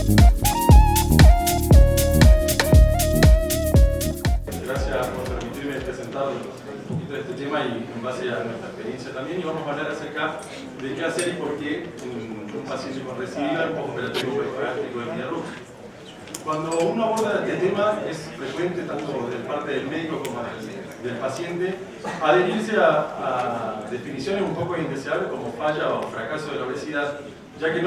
Gracias por permitirme presentar un poquito de este tema y en base a nuestra experiencia también. Y vamos a hablar acerca de qué hacer y por qué un paciente con recidiva en postoperatorio gástrico de Miller-Rux. Cuando uno aborda este tema, es frecuente, tanto de parte del médico como del paciente, adherirse a definiciones un poco indeseables como falla o fracaso de la obesidad, ya que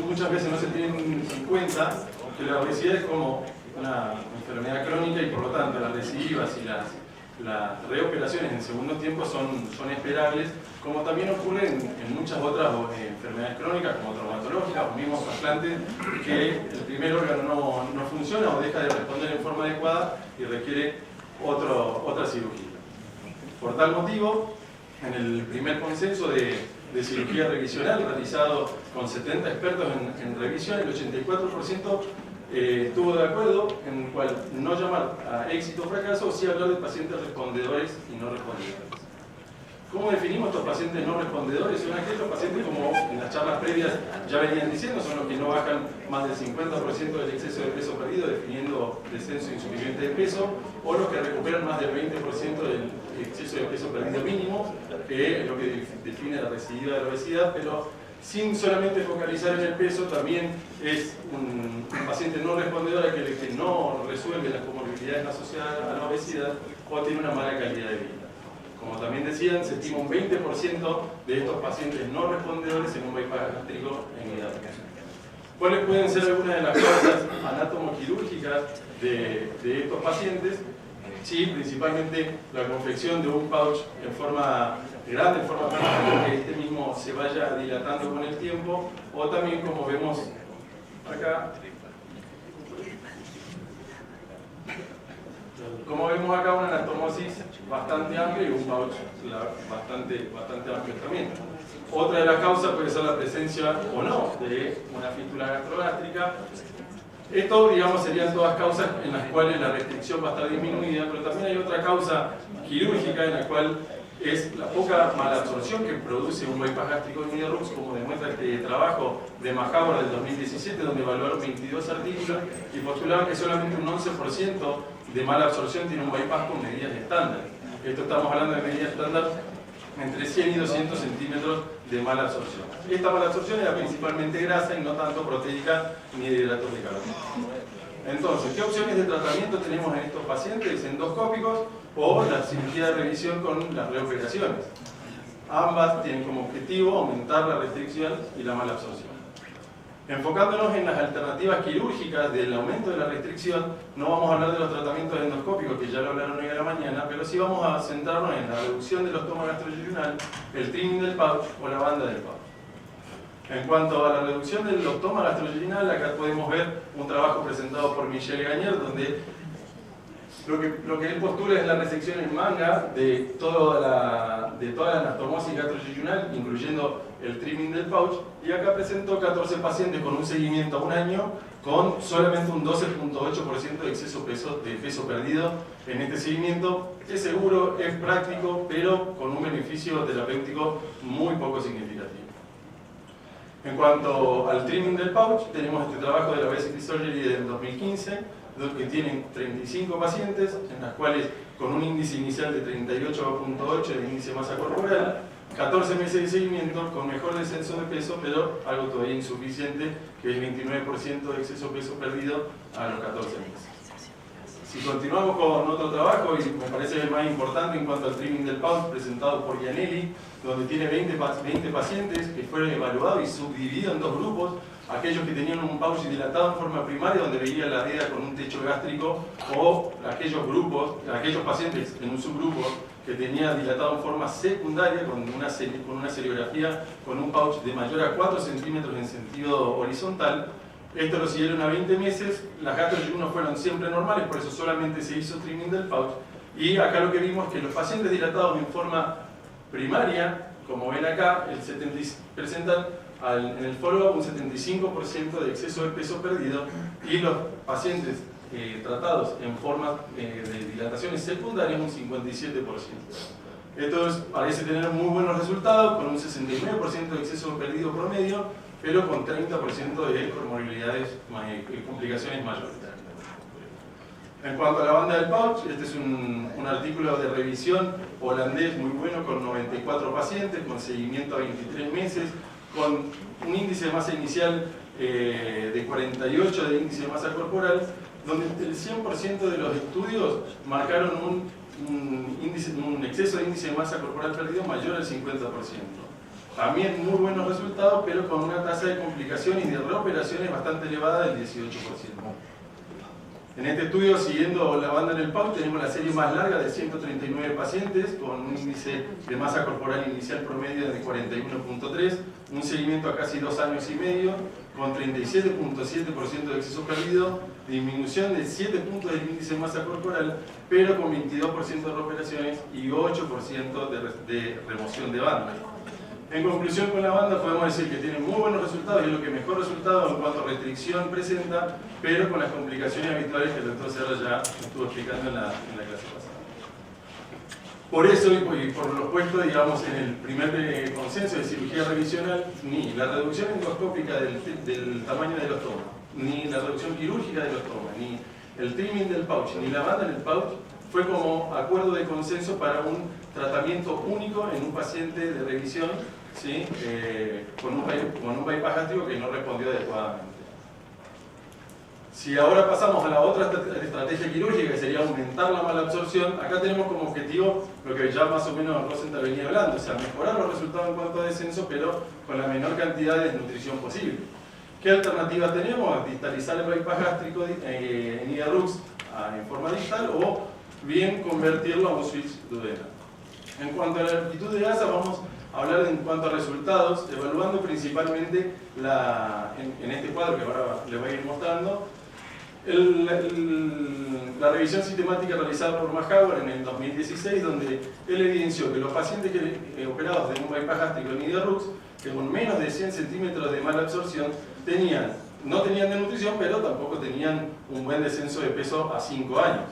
muchas veces no se tienen en cuenta que la obesidad es como una enfermedad crónica y por lo tanto las recidivas y las reoperaciones en segundo tiempo son esperables, como también ocurre en muchas otras enfermedades crónicas como traumatológicas o mismos trasplantes, que el primer órgano no funciona o deja de responder en forma adecuada y requiere otra cirugía. Por tal motivo, en el primer consenso de cirugía revisional realizado con 70 expertos en revisión, el 84% estuvo de acuerdo en el cual no llamar a éxito o fracaso, o sí hablar de pacientes respondedores y no respondedores. ¿Cómo definimos estos pacientes no respondedores? Son aquellos pacientes, como en las charlas previas ya venían diciendo, son los que no bajan más del 50% del exceso de peso perdido, definiendo descenso insuficiente de peso, o los que recuperan más del 20% del exceso de peso perdido mínimo, que es lo que define la recidiva de la obesidad, pero sin solamente focalizar en el peso, también es un paciente no respondedor aquel que no resuelve las comorbilidades asociadas a la obesidad o tiene una mala calidad de vida. Como también decían, se estima un 20% de estos pacientes no respondedores en un bypass gástrico en edad. ¿Cuáles pueden ser algunas de las causas anatomoquirúrgicas de estos pacientes? Sí, principalmente la confección de un pouch en forma grande, en forma permanente, que este mismo se vaya dilatando con el tiempo, o también, como vemos acá, una anastomosis bastante amplia y un pouch bastante amplio también. Otra de las causas puede ser la presencia o no de una fístula gastrogástrica. Esto, digamos, serían todas causas en las cuales la restricción va a estar disminuida, pero también hay otra causa quirúrgica en la cual es la poca malabsorción que produce un bypass gástrico de Miller-Rux, como demuestra este trabajo de Mahaber del 2017, donde evaluaron 22 artículos y postulaban que solamente un 11% de mala absorción tiene un bypass con medidas estándar. Esto estamos hablando de medidas estándar entre 100 y 200 centímetros de mala absorción. Esta mala absorción era principalmente grasa y no tanto proteica ni de hidratos de carbono. Entonces, ¿qué opciones de tratamiento tenemos en estos pacientes? Endoscópicos o la cirugía de revisión con las reoperaciones. Ambas tienen como objetivo aumentar la restricción y la mala absorción. Enfocándonos en las alternativas quirúrgicas del aumento de la restricción, no vamos a hablar de los tratamientos endoscópicos, que ya lo hablaron hoy a la mañana, pero sí vamos a centrarnos en la reducción del ostoma gastroyeyunal, el trimming del pouch o la banda del pouch. En cuanto a la reducción del ostoma gastroyeyunal, acá podemos ver un trabajo presentado por Michel Gagnier, donde lo que él postula es la resección en manga de toda la anastomosis gastroyeyunal, incluyendo el trimming del pouch, y acá presentó 14 pacientes con un seguimiento a un año, con solamente un 12.8% de peso perdido en este seguimiento. Es seguro, es práctico, pero con un beneficio terapéutico muy poco significativo. En cuanto al trimming del pouch, tenemos este trabajo de la Obesity Surgery del 2015, que tienen 35 pacientes, en las cuales con un índice inicial de 38.8 de índice de masa corporal, 14 meses de seguimiento con mejor descenso de peso, pero algo todavía insuficiente, que es el 29% de exceso de peso perdido a los 14 meses. Si continuamos con otro trabajo, y me parece el más importante en cuanto al trimming del pouch, presentado por Gianelli, donde tiene 20 pacientes que fueron evaluados y subdivididos en dos grupos: aquellos que tenían un pouch dilatado en forma primaria, donde veía la herida con un techo gástrico, o aquellos pacientes en un subgrupo que tenía dilatado en forma secundaria, con una serigrafía con un pouch de mayor a 4 centímetros en sentido horizontal. Esto lo siguieron a 20 meses, las gastroyeyunos fueron siempre normales, por eso solamente se hizo trimming del pouch. Y acá lo que vimos es que los pacientes dilatados en forma primaria, como ven acá, presentan en el follow-up un 75% de exceso de peso perdido, y los pacientes tratados en forma de dilataciones secundarias un 57%. Esto parece tener muy buenos resultados, con un 69% de exceso perdido promedio, pero con 30% de comorbilidades, complicaciones mayores. En cuanto a la banda del pouch, este es un artículo de revisión holandés muy bueno con 94 pacientes, con seguimiento a 23 meses, con un índice de masa inicial de 48 de índice de masa corporal, donde el 100% de los estudios marcaron un exceso de índice de masa corporal perdido mayor al 50%. También muy buenos resultados, pero con una tasa de complicaciones y de reoperaciones bastante elevada del 18%. En este estudio, siguiendo la banda en el pouch, tenemos la serie más larga de 139 pacientes con un índice de masa corporal inicial promedio de 41.3, un seguimiento a casi 2 años y medio, con 37.7% de exceso perdido, disminución de 7 puntos del índice de masa corporal, pero con 22% de reoperaciones y 8% de remoción de banda. En conclusión, con la banda podemos decir que tiene muy buenos resultados y es lo que mejor resultado en cuanto a restricción presenta, pero con las complicaciones habituales que el doctor Serra ya estuvo explicando en la clase pasada. Por eso, y por lo puesto, digamos, en el primer consenso de cirugía revisional, ni la reducción endoscópica del tamaño del ostoma, ni la reducción quirúrgica del ostoma, ni el trimming del pouch, ni la banda en el pouch, fue como acuerdo de consenso para un tratamiento único en un paciente de revisión, ¿sí? con un bypass gástrico que no respondió adecuadamente. Si ahora pasamos a la otra estrategia quirúrgica, que sería aumentar la malabsorción, acá tenemos como objetivo lo que ya más o menos Rosenthal venía hablando, o sea, mejorar los resultados en cuanto a descenso, pero con la menor cantidad de desnutrición posible. ¿Qué alternativa tenemos? Distalizar el bypass gástrico en IDRUX en forma distal o bien convertirlo a un switch duodenal. En cuanto a la amplitud de gasa, vamos a hablar en cuanto a resultados, evaluando principalmente en este cuadro que ahora les voy a ir mostrando, la revisión sistemática realizada por Mahauer en el 2016, donde él evidenció que los pacientes operados de un bypass gástrico en IDRUX, que con menos de 100 centímetros de malabsorción, no tenían desnutrición, pero tampoco tenían un buen descenso de peso a 5 años.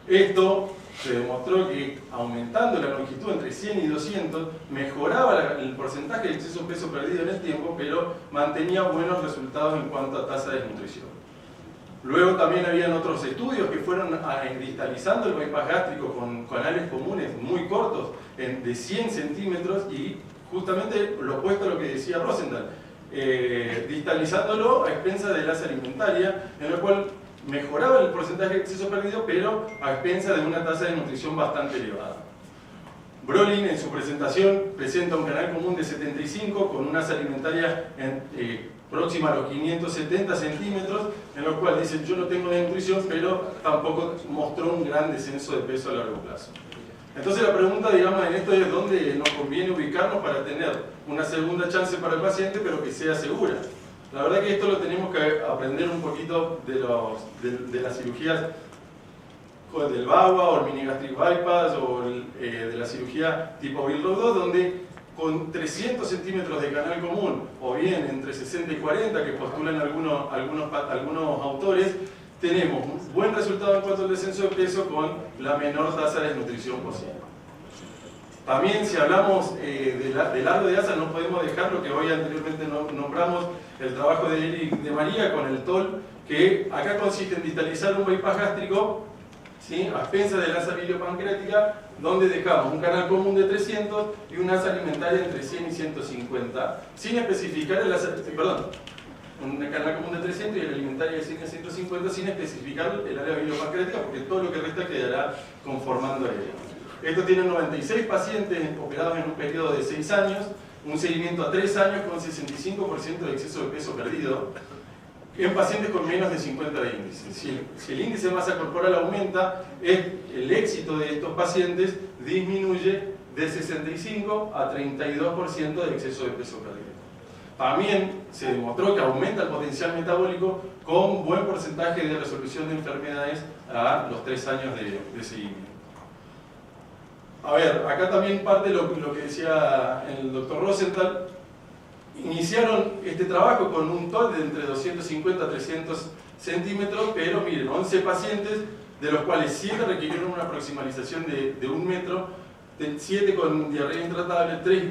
Esto se demostró que aumentando la longitud entre 100 y 200 mejoraba el porcentaje de exceso de peso perdido en el tiempo, pero mantenía buenos resultados en cuanto a tasa de desnutrición. Luego también habían otros estudios que fueron distalizando el bypass gástrico con canales comunes muy cortos, de 100 centímetros, y justamente lo opuesto a lo que decía Rosenthal, distalizándolo a expensas de la asa alimentaria, en lo cual mejoraba el porcentaje de exceso perdido, pero a expensas de una tasa de nutrición bastante elevada. Brolin en su presentación presenta un canal común de 75 con una asa alimentaria próxima a los 570 centímetros, en lo cual dice: yo no tengo desnutrición, pero tampoco mostró un gran descenso de peso a largo plazo. Entonces la pregunta, digamos, en esto es dónde nos conviene ubicarnos para tener una segunda chance para el paciente, pero que sea segura. La verdad que esto lo tenemos que aprender un poquito de las cirugías del BAWA o el mini-gastric bypass o de la cirugía tipo Bill Rowe 2, donde con 300 centímetros de canal común, o bien entre 60 y 40 que postulan algunos autores, tenemos un buen resultado en cuanto al descenso de peso con la menor tasa de desnutrición posible. También, si hablamos de largo de asa, no podemos dejar lo que hoy anteriormente nombramos, el trabajo de Eric de María con el TOL, que acá consiste en distalizar un bypass gástrico, ¿sí?, a expensas de la asa biliopancreática, donde dejamos un canal común de 300 y una asa alimentaria entre 100 y 150, sin especificar el asa, un canal común de 300 y el alimentario de 100 a 150, sin especificar el área biliopancreática, porque todo lo que resta quedará conformando ella. Estos tienen 96 pacientes operados en un periodo de 6 años, un seguimiento a 3 años con 65% de exceso de peso perdido, en pacientes con menos de 50 de índice. Si el índice de masa corporal aumenta, el éxito de estos pacientes disminuye de 65 a 32% de exceso de peso perdido. También se demostró que aumenta el potencial metabólico con buen porcentaje de resolución de enfermedades a los 3 años de seguimiento. A ver, acá también parte lo que decía el doctor Rosenthal. Iniciaron este trabajo con un TOL de entre 250 a 300 centímetros, pero miren, 11 pacientes, de los cuales 7 requirieron una proximalización de 1 metro, 7 con diarrea intratable, 3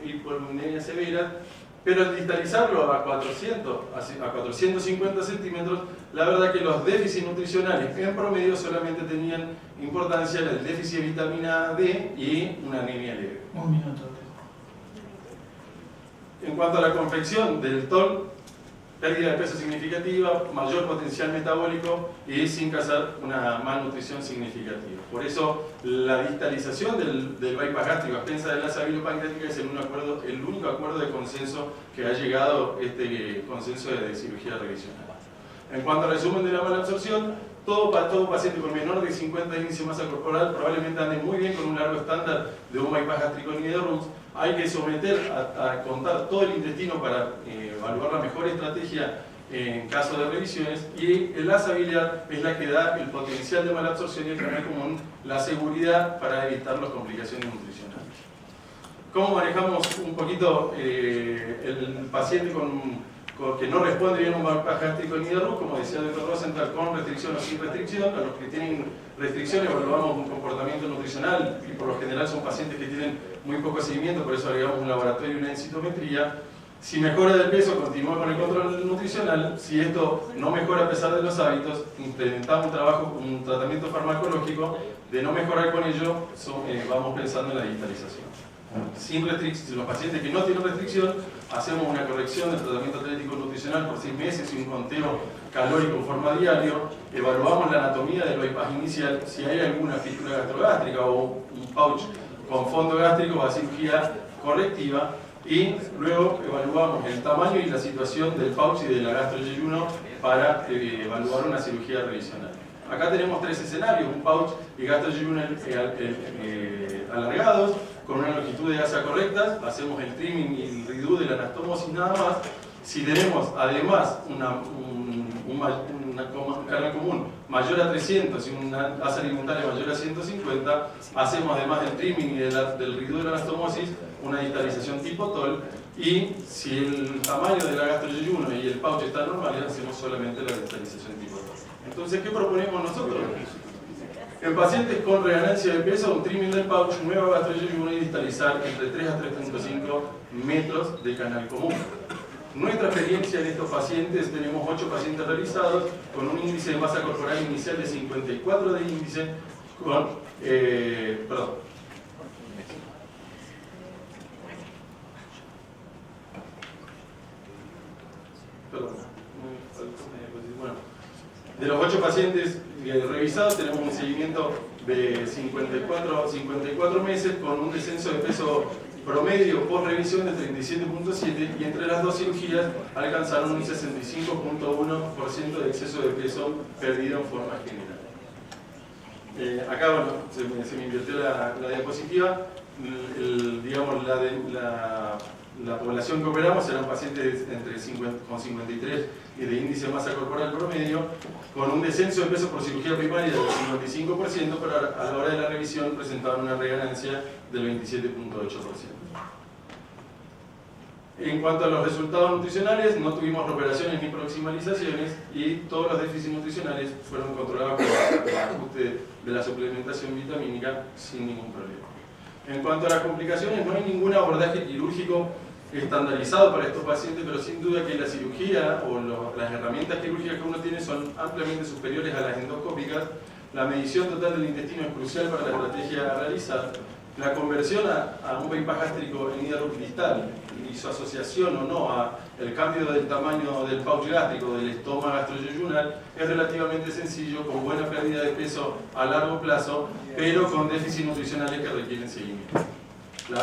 hipovoluminemia severa, pero al distalizarlo a 450 centímetros, la verdad que los déficits nutricionales en promedio solamente tenían importancia el déficit de vitamina D y una anemia leve. Un minuto. En cuanto a la confección del TOL, pérdida de peso significativa, mayor potencial metabólico y sin causar una malnutrición significativa. Por eso la distalización del bypass gástrico a expensas de la sabilopancreática es el único acuerdo de consenso que ha llegado este consenso de cirugía revisional. En cuanto al resumen de la malabsorción, todo paciente con menor de 50 índice de masa corporal probablemente ande muy bien con un largo estándar de un bypass gástrico ni de RUX. Hay que someter a contar todo el intestino para evaluar la mejor estrategia en caso de revisiones, y la sabilear es la que da el potencial de malabsorción y el canal común la seguridad para evitar las complicaciones nutricionales. ¿Cómo manejamos un poquito el paciente que no responde bien a un bypass gástrico ni de RUX? Como decía el Dr. Rosenthal, con restricción o sin restricción. A los que tienen restricciones evaluamos un comportamiento nutricional, y por lo general son pacientes que tienen muy poco seguimiento, por eso agregamos un laboratorio y una densitometría. Si mejora de peso, continúa con el control nutricional. Si esto no mejora a pesar de los hábitos, implementamos un tratamiento farmacológico. De no mejorar con ello, vamos pensando en la digitalización. Sin restricción, los pacientes que no tienen restricción, hacemos una corrección del tratamiento atlético nutricional por 6 meses y un conteo calórico en forma diario. Evaluamos la anatomía del bypass inicial, si hay alguna fístula gastrogástrica o un pouch con fondo gástrico, va a cirugía correctiva. Y luego evaluamos el tamaño y la situación del pouch y de la gastroyeyuno para evaluar una cirugía revisional. Acá tenemos 3 escenarios: un pouch y gastroyeyuno alargados, con una longitud de asa correctas. Hacemos el trimming y el redo de la anastomosis nada más. Si tenemos además un canal común mayor a 300 y una asa alimentaria mayor a 150, hacemos además del trimming y del redo de la anastomosis una distalización tipo TOL. Y si el tamaño de la gastroyeyuno y el pouch están normales, hacemos solamente la distalización tipo TOL. Entonces, ¿qué proponemos nosotros? En pacientes con reganancia de peso, un trimming del pouch, nueva gastroyeyuno y distalizar entre 3 a 3.5 metros de canal común. Nuestra experiencia en estos pacientes: tenemos 8 pacientes realizados con un índice de masa corporal inicial de 54 de índice, con, de los 8 pacientes revisados tenemos un seguimiento de 54 meses con un descenso de peso promedio post revisión de 37.7, y entre las 2 cirugías alcanzaron un 65.1% de exceso de peso perdido en forma general. Acá, bueno, se me invirtió la diapositiva. La población que operamos eran pacientes con 53 y de índice de masa corporal promedio, con un descenso de peso por cirugía primaria del 55%, pero a la hora de la revisión presentaban una reganancia del 27.8%. En cuanto a los resultados nutricionales, no tuvimos operaciones ni proximalizaciones, y todos los déficits nutricionales fueron controlados por el ajuste de la suplementación vitamínica sin ningún problema. En cuanto a las complicaciones, no hay ningún abordaje quirúrgico estandarizado para estos pacientes, pero sin duda que la cirugía o las herramientas quirúrgicas que uno tiene son ampliamente superiores a las endoscópicas. La medición total del intestino es crucial para la estrategia a realizar. La conversión a un bypass gástrico en IRUX distal y su asociación o no a el cambio del tamaño del pouch gástrico, del estoma gastroyeyunal, es relativamente sencillo, con buena pérdida de peso a largo plazo, pero con déficits nutricionales que requieren seguimiento.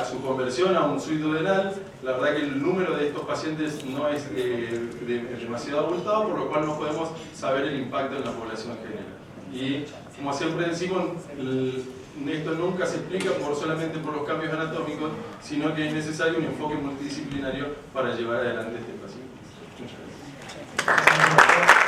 Su conversión a un suite duodenal, la verdad que el número de estos pacientes no es demasiado abultado, por lo cual no podemos saber el impacto en la población general. Y como siempre decimos, esto nunca se explica solamente por los cambios anatómicos, sino que es necesario un enfoque multidisciplinario para llevar adelante este paciente. Muchas gracias.